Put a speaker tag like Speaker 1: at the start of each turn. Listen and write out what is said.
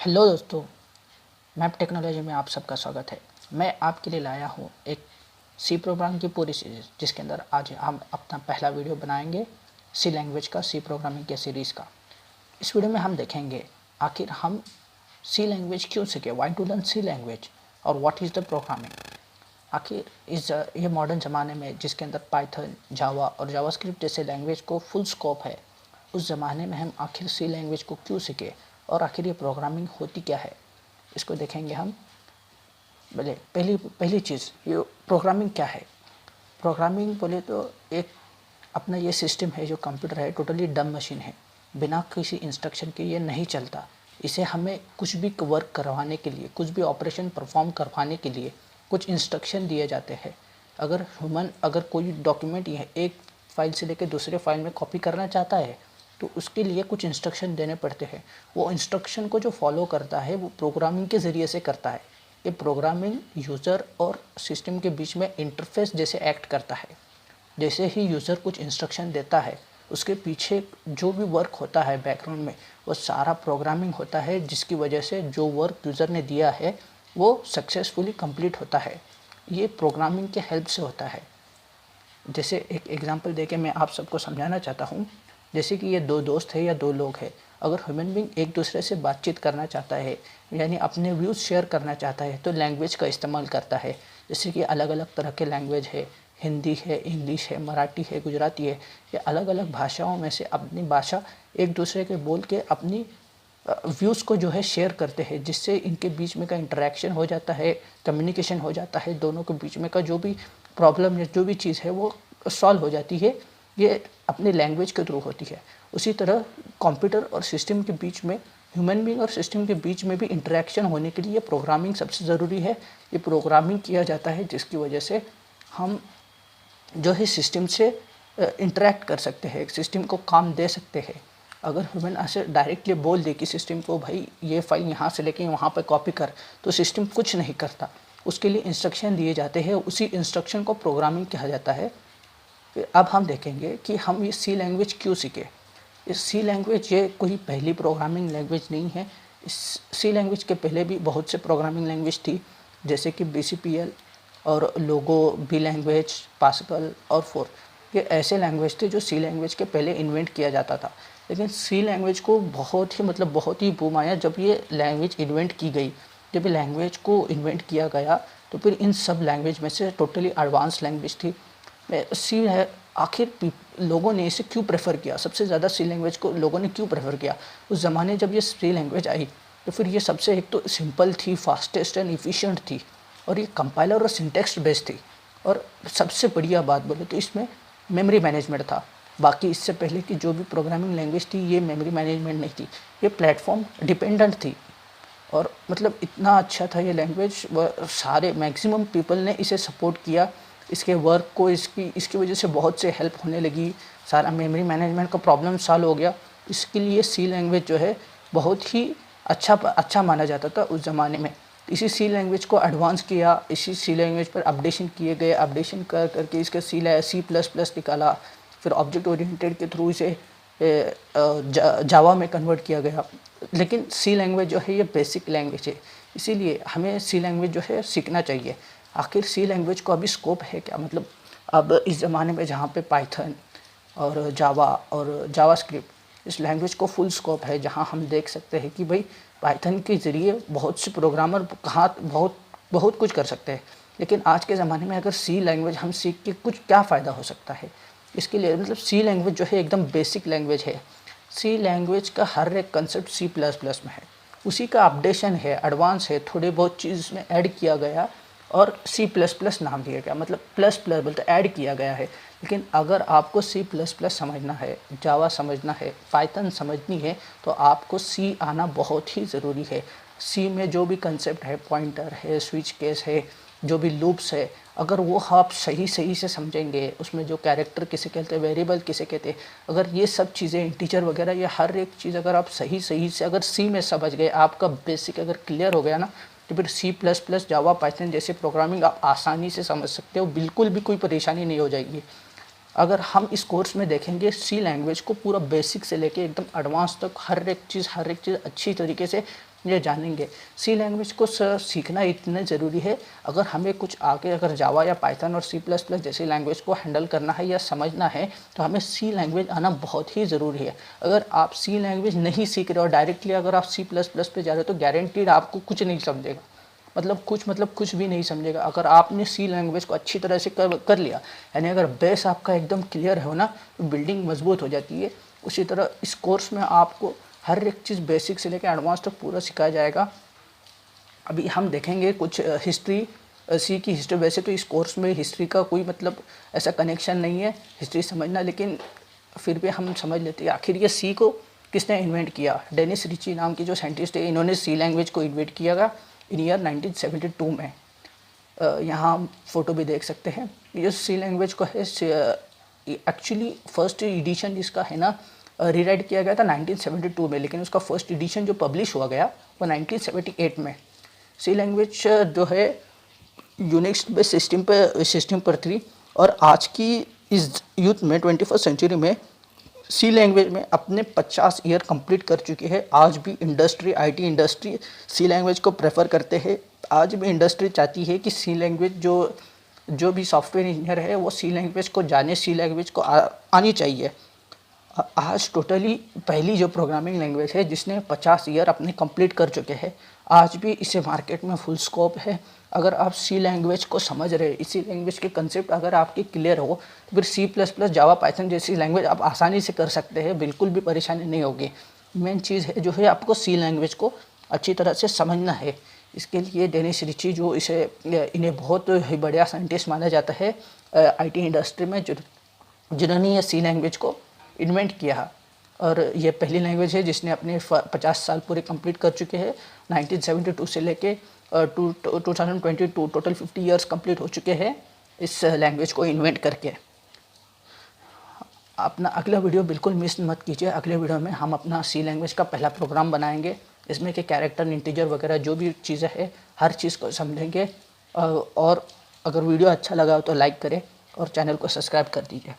Speaker 1: Hello दोस्तों, map technology में आप सबका स्वागत है। मैं आपके लिए लाया हूँ एक सी प्रोग्राम की पूरी सीरीज़, जिसके अंदर आज हम अपना पहला वीडियो बनाएंगे सी लैंग्वेज का, सी प्रोग्रामिंग के सीरीज़ का। इस वीडियो में हम देखेंगे आखिर हम सी लैंग्वेज क्यों सीखे, why to learn C language और व्हाट इज़ द प्रोग्रामिंग। आखिर ये मॉडर्न ज़माने में जिसके अंदर पाइथन, जावा और जावास्क्रिप्ट जैसे लैंग्वेज को फुल स्कोप है, उस ज़माने में हम आखिर सी लैंग्वेज को क्यों सीखे और आखिर ये प्रोग्रामिंग होती क्या है, इसको देखेंगे हम। बोले पहली चीज़, ये प्रोग्रामिंग क्या है। प्रोग्रामिंग बोले तो एक अपना ये सिस्टम है जो कंप्यूटर है, टोटली डम मशीन है, बिना किसी इंस्ट्रक्शन के ये नहीं चलता। इसे हमें कुछ भी वर्क करवाने के लिए, कुछ भी ऑपरेशन परफॉर्म करवाने के लिए कुछ इंस्ट्रक्शन दिए जाते हैं। अगर कोई डॉक्यूमेंट ये एक फाइल से लेकर दूसरे फाइल में कॉपी करना चाहता है तो उसके लिए कुछ इंस्ट्रक्शन देने पड़ते हैं। वो इंस्ट्रक्शन को जो फॉलो करता है वो प्रोग्रामिंग के ज़रिए से करता है। ये प्रोग्रामिंग यूज़र और सिस्टम के बीच में इंटरफेस जैसे एक्ट करता है। जैसे ही यूज़र कुछ इंस्ट्रक्शन देता है, उसके पीछे जो भी वर्क होता है बैकग्राउंड में, वो सारा प्रोग्रामिंग होता है, जिसकी वजह से जो वर्क यूज़र ने दिया है वो सक्सेसफुली कंप्लीट होता है। ये प्रोग्रामिंग के हेल्प से होता है। जैसे एक एग्जांपल देके मैं आप सबको समझाना चाहता हूँ। जैसे कि ये दो दोस्त है या दो लोग हैं, अगर ह्यूमन बीइंग एक दूसरे से बातचीत करना चाहता है, यानी अपने व्यूज़ शेयर करना चाहता है, तो लैंग्वेज का इस्तेमाल करता है। जैसे कि अलग अलग तरह के लैंग्वेज है, हिंदी है, इंग्लिश है, मराठी है, गुजराती है। ये अलग अलग भाषाओं में से अपनी भाषा एक दूसरे के बोल के अपनी व्यूज़ को जो है शेयर करते हैं, जिससे इनके बीच में का इंटरेक्शन हो जाता है, कम्युनिकेशन हो जाता है, दोनों के बीच में का जो भी प्रॉब्लम या जो भी चीज़ है वो सॉल्व हो जाती है। ये अपनी लैंग्वेज के थ्रू होती है। उसी तरह कंप्यूटर और सिस्टम के बीच में, ह्यूमन बीइंग और सिस्टम के बीच में भी इंटरेक्शन होने के लिए प्रोग्रामिंग सबसे ज़रूरी है। ये प्रोग्रामिंग किया जाता है जिसकी वजह से हम जो है सिस्टम से इंटरेक्ट कर सकते हैं, सिस्टम को काम दे सकते हैं। अगर ह्यूमन ऐसे डायरेक्टली बोल दे कि सिस्टम को भाई ये फाइल यहाँ से लेके वहाँ पर कॉपी कर, तो सिस्टम कुछ नहीं करता। उसके लिए इंस्ट्रक्शन दिए जाते हैं, उसी इंस्ट्रक्शन को प्रोग्रामिंग कहा जाता है। फिर अब हम देखेंगे कि हम ये सी लैंग्वेज क्यों सीखे। इस सी लैंग्वेज ये कोई पहली प्रोग्रामिंग लैंग्वेज नहीं है। इस सी लैंग्वेज के पहले भी बहुत से प्रोग्रामिंग लैंग्वेज थी, जैसे कि BCPL और लोगो, बी लैंग्वेज, पास्कल और फोर। ये ऐसे लैंग्वेज थे जो सी लैंग्वेज के पहले इन्वेंट किया जाता था। लेकिन सी लैंग्वेज को बहुत ही बूम आया जब ये लैंग्वेज इन्वेंट की गई। जब ये लैंग्वेज को इन्वेंट किया गया तो फिर इन सब लैंग्वेज में से टोटली एडवांस लैंग्वेज थी सी है। आखिर लोगों ने इसे क्यों प्रेफर किया, सबसे ज़्यादा सी लैंग्वेज को लोगों ने क्यों प्रेफर किया। उस ज़माने जब ये सी लैंग्वेज आई तो फिर ये सबसे एक तो सिंपल थी, फास्टेस्ट एंड इफ़िशिएंट थी, और ये कंपाइलर और सिंटेक्स बेस्ड थी। और सबसे बढ़िया बात बोले तो इसमें मेमोरी मैनेजमेंट था। बाकी इससे पहले की जो भी प्रोग्रामिंग लैंग्वेज थी ये मेमोरी मैनेजमेंट नहीं थी, ये प्लेटफॉर्म डिपेंडेंट थी। और मतलब इतना अच्छा था ये लैंग्वेज, सारे मैक्सिमम पीपल ने इसे सपोर्ट किया, इसके वर्क को, इसकी वजह से बहुत से हेल्प होने लगी, सारा मेमोरी मैनेजमेंट का प्रॉब्लम सॉल्व हो गया। इसके लिए सी लैंग्वेज जो है बहुत ही अच्छा माना जाता था उस ज़माने में। इसी सी लैंग्वेज को एडवांस किया, इसी सी लैंग्वेज पर अपडेशन किए गए, अपडेशन करके इसका C++ निकाला, फिर ऑब्जेक्ट ओरिएंटेड के थ्रू इसे जावा में कन्वर्ट किया गया। लेकिन सी लैंग्वेज जो है ये बेसिक लैंग्वेज है, इसीलिए हमें सी लैंग्वेज जो है सीखना चाहिए। आखिर सी लैंग्वेज को अभी स्कोप है क्या, मतलब अब इस ज़माने में जहाँ पे पाइथन और जावा और जावास्क्रिप्ट, इस लैंग्वेज को फुल स्कोप है, जहाँ हम देख सकते हैं कि भाई पाइथन के ज़रिए बहुत से प्रोग्रामर बहुत कुछ कर सकते हैं। लेकिन आज के ज़माने में अगर सी लैंग्वेज हम सीख के कुछ क्या फ़ायदा हो सकता है, इसके लिए मतलब सी लैंग्वेज जो है एकदम बेसिक लैंग्वेज है। सी लैंग्वेज का हर एक कंसेप्ट C++ में है, उसी का अपडेशन है, एडवांस है, थोड़े बहुत चीज़ इसमें ऐड किया गया और C++ नाम दिया गया, मतलब प्लस प्लस बोलते ऐड किया गया है। लेकिन अगर आपको C++ समझना है, जावा समझना है, पाइथन समझनी है, तो आपको सी आना बहुत ही ज़रूरी है। सी में जो भी कंसेप्ट है, पॉइंटर है, स्विच केस है, जो भी लूप्स है, अगर वो आप सही से समझेंगे, उसमें जो कैरेक्टर किसे कहते हैं, वेरिएबल किसे कहते हैं, अगर ये सब चीज़ें, इंटीजर वगैरह, ये हर एक चीज़ अगर आप सही से अगर सी में समझ गए, आपका बेसिक अगर क्लियर हो गया ना, तो फिर C++, जावा, पाइथन जैसे प्रोग्रामिंग आप आसानी से समझ सकते हो, बिल्कुल भी कोई परेशानी नहीं हो जाएगी। अगर हम इस कोर्स में देखेंगे सी लैंग्वेज को पूरा बेसिक से लेके एकदम एडवांस तक हर एक चीज़ अच्छी तरीके से ये जानेंगे। सी लैंग्वेज को सीखना इतना ज़रूरी है। अगर हमें कुछ आगे अगर जावा या पाइथन और सी प्लस प्लस जैसी लैंग्वेज को हैंडल करना है या समझना है तो हमें सी लैंग्वेज आना बहुत ही ज़रूरी है। अगर आप सी लैंग्वेज नहीं सीख रहे हो डायरेक्टली अगर आप सी प्लस प्लस पे जा रहे हो तो गारंटीड आपको कुछ नहीं समझेगा, मतलब कुछ भी नहीं समझेगा। अगर आपने सी लैंग्वेज को अच्छी तरह से कर लिया, यानी अगर बेस आपका एकदम क्लियर हो ना तो बिल्डिंग मजबूत हो जाती है। उसी तरह इस कोर्स में आपको हर एक चीज़ बेसिक से लेकर एडवांस तक पूरा सिखाया जाएगा। अभी हम देखेंगे कुछ हिस्ट्री, सी की हिस्ट्री। वैसे तो इस कोर्स में हिस्ट्री का कोई मतलब ऐसा कनेक्शन नहीं है हिस्ट्री समझना, लेकिन फिर भी हम समझ लेते हैं आखिर ये सी को किसने इन्वेंट किया। डेनिस रिची नाम की जो साइंटिस्ट है इन्होंने सी लैंग्वेज को इन्वेंट किया था इन ईयर 1972 में। यहाँ हम फोटो भी देख सकते हैं। ये सी लैंग्वेज को है एक्चुअली फर्स्ट एडिशन जिसका है ना रीराइट किया गया था 1972 में, लेकिन उसका फर्स्ट एडिशन जो पब्लिश हुआ गया वो 1978 में। सी लैंग्वेज जो है यूनिक्स बेस्ड सिस्टम पर थी और आज की इस यूथ में 21st सेंचुरी में सी लैंग्वेज में अपने 50 ईयर कंप्लीट कर चुकी है। आज भी industry, IT industry C language को प्रेफर करते हैं। आज भी इंडस्ट्री चाहती है कि सी लैंग्वेज जो भी सॉफ्टवेयर इंजीनियर है वो सी लैंग्वेज को जाने, सी लैंग्वेज को आनी चाहिए। आज टोटली पहली जो प्रोग्रामिंग लैंग्वेज है जिसने 50 ईयर अपने कंप्लीट कर चुके हैं। आज भी इसे मार्केट में फुल स्कोप है। अगर आप सी लैंग्वेज को समझ रहे, इसी लैंग्वेज के कंसेप्ट अगर आपके क्लियर हो तो फिर सी प्लस प्लस, जावा, पाइथन जैसी लैंग्वेज आप आसानी से कर सकते हैं, बिल्कुल भी परेशानी नहीं होगी। मेन चीज़ है जो है आपको सी लैंग्वेज को अच्छी तरह से समझना है। इसके लिए डेनिस रिची जो इन्हें बहुत ही बढ़िया साइंटिस्ट माना जाता है आईटी इंडस्ट्री में, जिन्होंने ये सी लैंग्वेज को इन्वेंट किया। और ये पहली लैंग्वेज है जिसने अपने 50 साल पूरे कंप्लीट कर चुके हैं। 1972 से लेके 2022 टोटल 50 ईयर्स कंप्लीट हो चुके हैं इस लैंग्वेज को इन्वेंट करके। अपना अगला वीडियो बिल्कुल मिस मत कीजिए। अगले वीडियो में हम अपना सी लैंग्वेज का पहला प्रोग्राम बनाएंगे। इसमें के कैरेक्टर, इंटीजर वगैरह जो भी चीज़ें हैं हर चीज़ को समझेंगे। और अगर वीडियो अच्छा लगा हो तो लाइक करें और चैनल को सब्सक्राइब कर दीजिए।